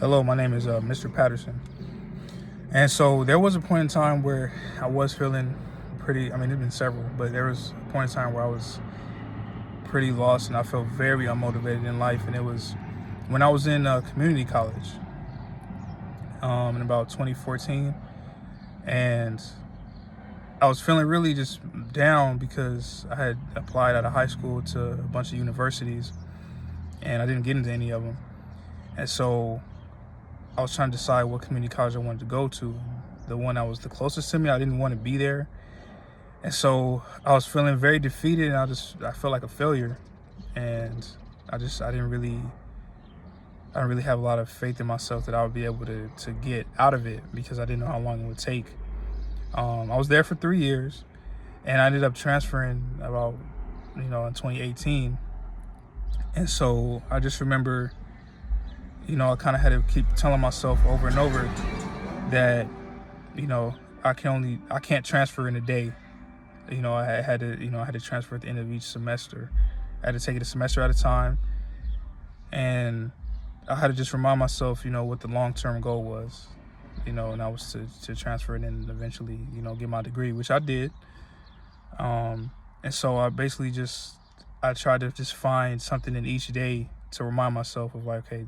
Hello, my name is Mr. Patterson. And so there was a point in time where I was feeling there's been several, but there was a point in time where I was pretty lost and I felt very unmotivated in life. And it was when I was in community college in about 2014. And I was feeling really just down because I had applied out of high school to a bunch of universities and I didn't get into any of them. And so I was trying to decide what community college I wanted to go to. The one that was the closest to me, I didn't want to be there. And so I was feeling very defeated and I felt like a failure. And I didn't really have a lot of faith in myself that I would be able to get out of it because I didn't know how long it would take. I was there for 3 years and I ended up transferring about, in 2018. And so I just remember, I kind of had to keep telling myself over and over that, I can't transfer in a day. I had to transfer at the end of each semester. I had to take it a semester at a time. And I had to just remind myself, what the long-term goal was, and that was to transfer and then eventually, get my degree, which I did. And so I tried to just find something in each day to remind myself of like, okay,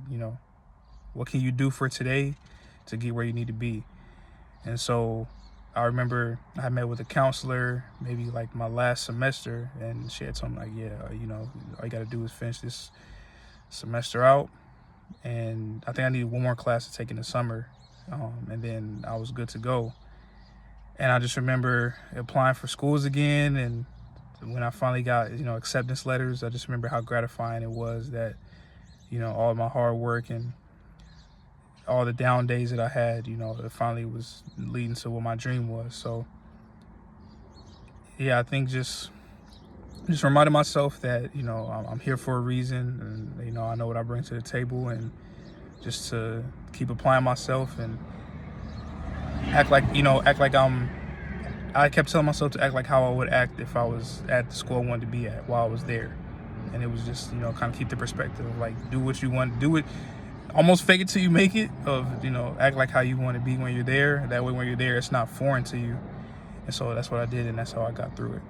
what can you do for today to get where you need to be? And so I remember I met with a counselor maybe like my last semester, and she had told me like, yeah, all you got to do is finish this semester out. And I think I needed one more class to take in the summer. And then I was good to go. And I just remember applying for schools again. And when I finally got, acceptance letters, I just remember how gratifying it was that, all my hard work and all the down days that I had, it finally was leading to what my dream was. So yeah, I think just reminding myself that, I'm here for a reason, and, I know what I bring to the table, and just to keep applying myself and I kept telling myself to act like how I would act if I was at the school I wanted to be at while I was there. And it was just, kind of keep the perspective of like, do what you want, do it, almost fake it till you make it, of, act like how you want to be when you're there. That way, when you're there, it's not foreign to you. And so that's what I did, and that's how I got through it.